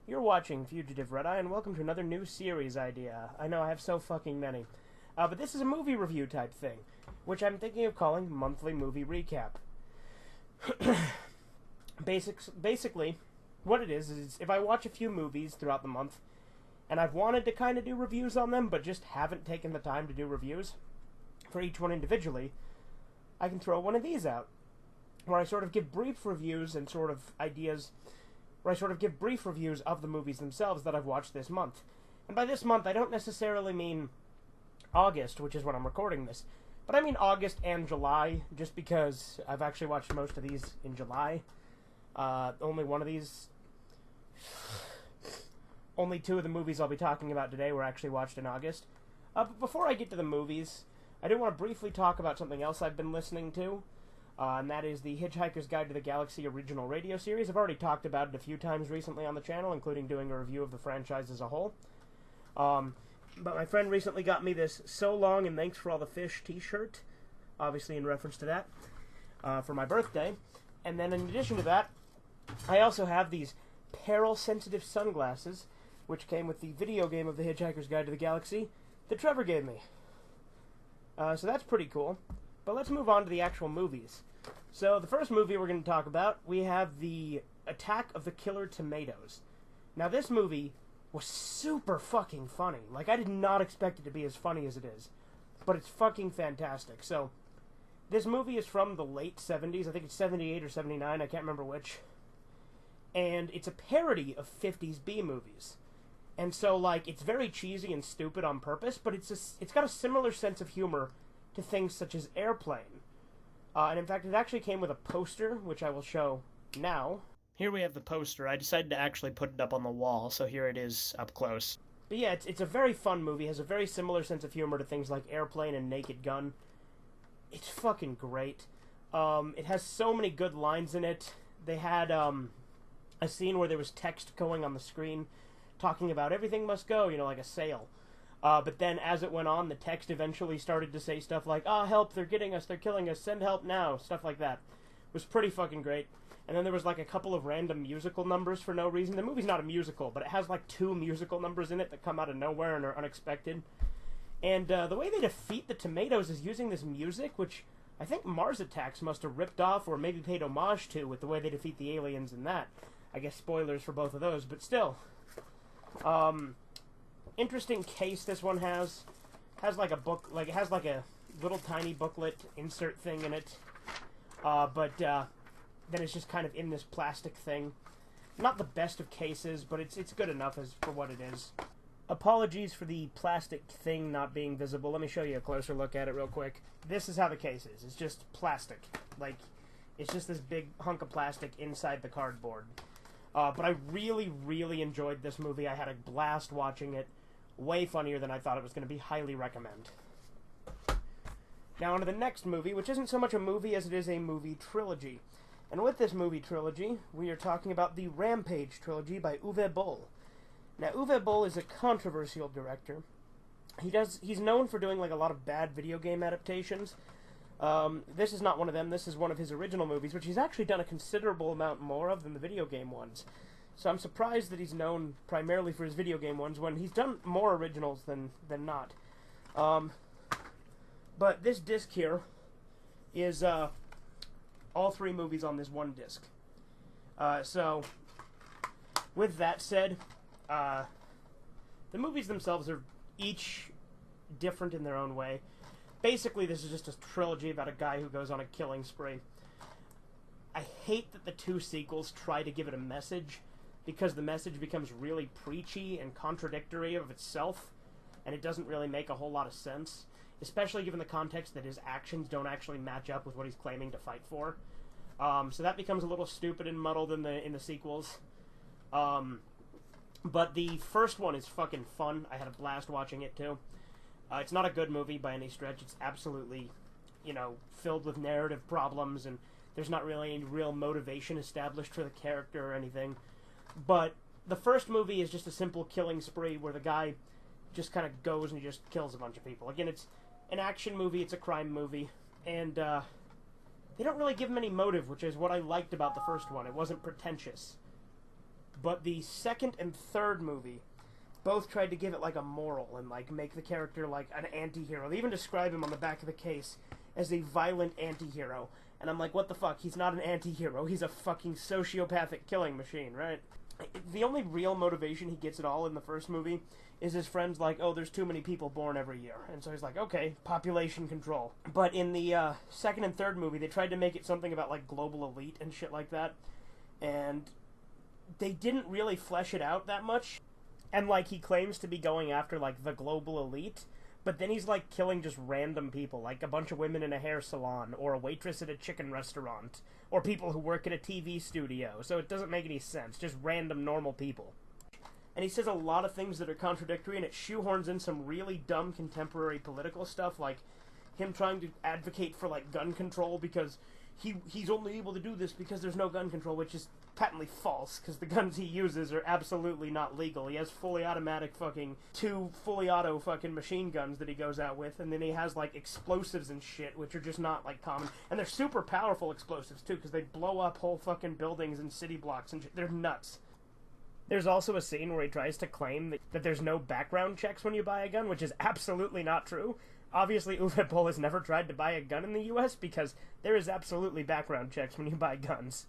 You're watching Fugitive Red Eye, and welcome to another new series idea. I know I have so fucking many. But this is a movie review type thing, which I'm thinking of calling Monthly Movie Recap. Basically, what it is if I watch a few movies throughout the month, and I've wanted to kind of do reviews on them, but just haven't taken the time to do reviews for each one individually, I can throw one of these out, where I sort of give brief reviews and sort of ideas, where I sort of give brief reviews of the movies themselves that I've watched this month. And by this month, I don't necessarily mean August, which is when I'm recording this, but I mean August and July, just because I've actually watched most of these in July. Only two of the movies I'll be talking about today were actually watched in August. But before I get to the movies, I do want to briefly talk about something else I've been listening to, and that is the Hitchhiker's Guide to the Galaxy original radio series. I've already talked about it a few times recently on the channel, including doing a review of the franchise as a whole. But my friend recently got me this So Long and Thanks for All the Fish t-shirt, obviously in reference to that, for my birthday. And then in addition to that, I also have these peril-sensitive sunglasses, which came with the video game of the Hitchhiker's Guide to the Galaxy that Trevor gave me. So that's pretty cool. But let's move on to the actual movies. So the first movie we're going to talk about, we have the Attack of the Killer Tomatoes. Now this movie was super fucking funny. Like, I did not expect it to be as funny as it is. But it's fucking fantastic. So, this movie is from the late 70s. I think it's 78 or 79. I can't remember which. And it's a parody of 50s B-movies. And so, like, it's very cheesy and stupid on purpose, but it's got a similar sense of humor to things such as Airplane. And in fact, it actually came with a poster, which I will show now. Here we have the poster. I decided to actually put it up on the wall, so here it is up close. But yeah, it's a very fun movie. It has a very similar sense of humor to things like Airplane and Naked Gun. It's fucking great. It has so many good lines in it. They had a scene where there was text going on the screen talking about everything must go, you know, like a sale. But then as it went on, the text eventually started to say stuff like, help, they're getting us, they're killing us, send help now, stuff like that. It was pretty fucking great. And then there was like a couple of random musical numbers for no reason. The movie's not a musical, but it has like 2 musical numbers in it that come out of nowhere and are unexpected. And the way they defeat the tomatoes is using this music, which I think Mars Attacks must have ripped off or maybe paid homage to with the way they defeat the aliens in that. I guess spoilers for both of those, but still. Interesting case this one has. Has like a book, like it has like a little tiny booklet insert thing in it. But then it's just kind of in this plastic thing. Not the best of cases, but it's good enough as for what it is. Apologies for the plastic thing not being visible. Let me show you a closer look at it real quick. This is how the case is. It's just plastic. Like, it's just this big hunk of plastic inside the cardboard. But I really, really enjoyed this movie. I had a blast watching it. Way funnier than I thought it was going to be. Highly recommend. Now on to the next movie, which isn't so much a movie as it is a movie trilogy. And with this movie trilogy, we are talking about the Rampage Trilogy by Uwe Boll. Now, Uwe Boll is a controversial director. He's known for doing like a lot of bad video game adaptations. This is not one of them. This is one of his original movies, which he's actually done a considerable amount more of than the video game ones. So I'm surprised that he's known primarily for his video game ones when he's done more originals than not. But this disc here is all 3 movies on this one disc. So, with that said, the movies themselves are each different in their own way. Basically, this is just a trilogy about a guy who goes on a killing spree. I hate that the 2 sequels try to give it a message, because the message becomes really preachy and contradictory of itself, and it doesn't really make a whole lot of sense, especially given the context that his actions don't actually match up with what he's claiming to fight for. So that becomes a little stupid and muddled in the sequels. But the first one is fucking fun. I had a blast watching it, too. It's not a good movie by any stretch. It's absolutely, filled with narrative problems, and there's not really any real motivation established for the character or anything. But the first movie is just a simple killing spree where the guy just kind of goes and he just kills a bunch of people. Again, it's an action movie, it's a crime movie, and they don't really give him any motive, which is what I liked about the first one. It wasn't pretentious. But the second and third movie both tried to give it like a moral and like make the character like an anti-hero. They even describe him on the back of the case as a violent anti-hero. And I'm like, what the fuck? He's not an anti-hero. He's a fucking sociopathic killing machine, right? The only real motivation he gets at all in the first movie is his friends like, oh, there's too many people born every year. And so he's like, okay, population control. But in the second and third movie, they tried to make it something about like global elite and shit like that. And they didn't really flesh it out that much. And like he claims to be going after like the global elite, but then he's like killing just random people, like a bunch of women in a hair salon, or a waitress at a chicken restaurant, or people who work at a TV studio. So it doesn't make any sense, just random normal people. And he says a lot of things that are contradictory, and it shoehorns in some really dumb contemporary political stuff, like him trying to advocate for like gun control because he's only able to do this because there's no gun control, which is patently false, because the guns he uses are absolutely not legal. He has fully automatic two fully auto fucking machine guns that he goes out with, and then he has like explosives and shit, which are just not like common. And they're super powerful explosives too, because they blow up whole fucking buildings and city blocks and shit. They're nuts. There's also a scene where he tries to claim that there's no background checks when you buy a gun, which is absolutely not true. Obviously, Uwe Boll has never tried to buy a gun in the US because there is absolutely background checks when you buy guns.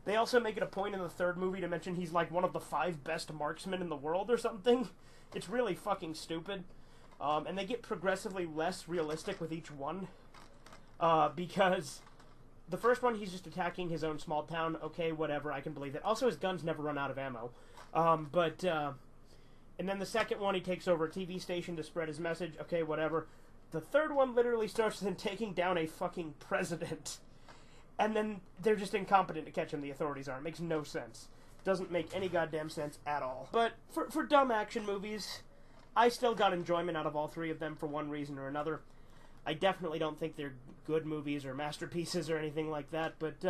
They also make it a point in the third movie to mention he's like one of the 5 best marksmen in the world or something. It's really fucking stupid. And they get progressively less realistic with each one. Because the first one, he's just attacking his own small town. Okay, whatever, I can believe it. Also, his guns never run out of ammo. And then the second one, he takes over a TV station to spread his message. Okay, whatever. The third one literally starts with him taking down a fucking president. And then they're just incompetent to catch him, the authorities are. It makes no sense. Doesn't make any goddamn sense at all. But for dumb action movies, I still got enjoyment out of all 3 of them for one reason or another. I definitely don't think they're good movies or masterpieces or anything like that, but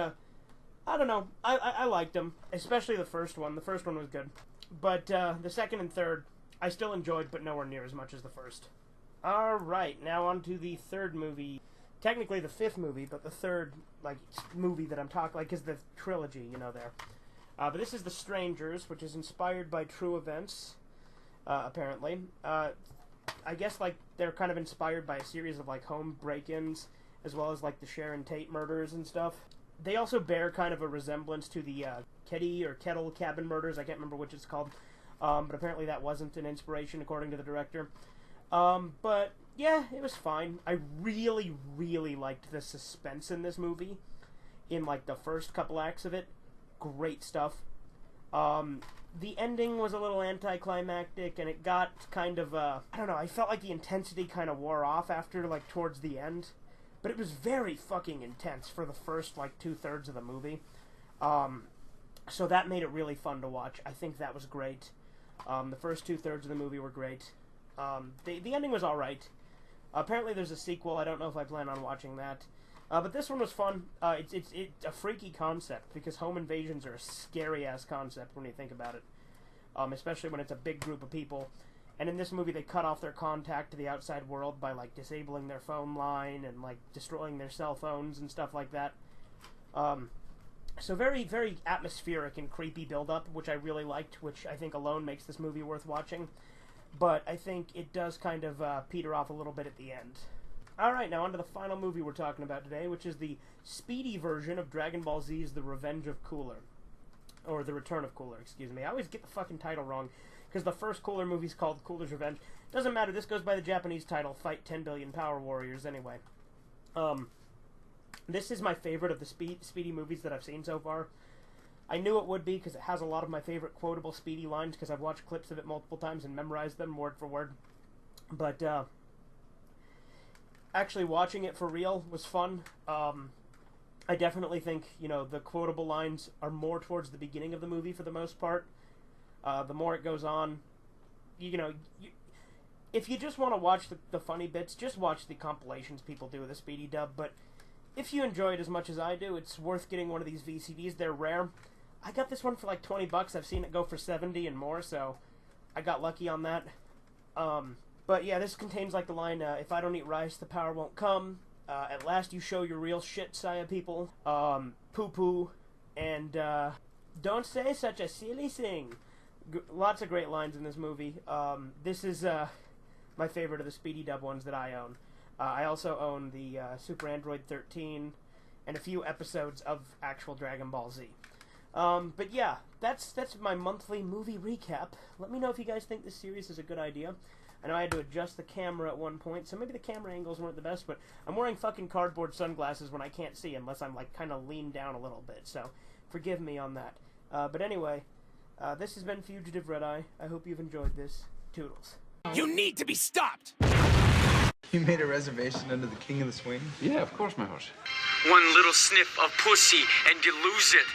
I don't know. I liked them, especially the first one. The first one was good. But the second and third, I still enjoyed, but nowhere near as much as the first. Alright, now on to the third movie. Technically the 5th movie, but the third, movie that I'm talking, is the trilogy, there. But this is The Strangers, which is inspired by true events, apparently. I guess, they're kind of inspired by a series of, home break-ins, as well as, the Sharon Tate murders and stuff. They also bear kind of a resemblance to the, Kettle Cabin murders. I can't remember which it's called. But apparently that wasn't an inspiration, according to the director. But yeah, it was fine. I really, really liked the suspense in this movie. In, the first couple acts of it. Great stuff. The ending was a little anticlimactic, and it got kind of, I don't know, I felt like the intensity kind of wore off after, towards the end. But it was very fucking intense for the first, 2/3 of the movie. So that made it really fun to watch. I think that was great. The first 2/3 of the movie were great. The ending was alright. Apparently there's a sequel. I don't know if I plan on watching that. But this one was fun. It's a freaky concept, because home invasions are a scary-ass concept when you think about it. Especially when it's a big group of people. And in this movie, they cut off their contact to the outside world by, disabling their phone line and, destroying their cell phones and stuff like that. So very, very atmospheric and creepy build-up, which I really liked, which I think alone makes this movie worth watching. But I think it does kind of peter off a little bit at the end. Alright, now on to the final movie we're talking about today, which is the speedy version of Dragon Ball Z's The Revenge of Cooler. Or The Return of Cooler, excuse me. I always get the fucking title wrong, because the first Cooler movie's called Cooler's Revenge. Doesn't matter, this goes by the Japanese title, Fight 10 Billion Power Warriors, anyway. This is my favorite of the Speedy movies that I've seen so far. I knew it would be, because it has a lot of my favorite quotable Speedy lines, because I've watched clips of it multiple times and memorized them word for word. But, actually watching it for real was fun. I definitely think, the quotable lines are more towards the beginning of the movie for the most part. The more it goes on, if you just want to watch the funny bits, just watch the compilations people do with the Speedy dub. But if you enjoy it as much as I do, it's worth getting one of these VCDs. They're rare. I got this one for $20. I've seen it go for $70 and more, so I got lucky on that. But yeah, this contains the line, if I don't eat rice, the power won't come. At last you show your real shit, Saya people. Poo-poo. And, Don't say such a silly thing. Lots of great lines in this movie. This is my favorite of the Speedy Dub ones that I own. I also own the Super Android 13 and a few episodes of actual Dragon Ball Z. But yeah, that's my monthly movie recap. Let me know if you guys think this series is a good idea. I know I had to adjust the camera at one point, so maybe the camera angles weren't the best, but I'm wearing fucking cardboard sunglasses when I can't see unless I'm like kind of leaned down a little bit, so forgive me on that. But anyway, this has been Fugitive Red Eye. I hope you've enjoyed this. Toodles. You need to be stopped! You made a reservation under the King of the Swing? Yeah, of course, my horse. One little sniff of pussy and you lose it.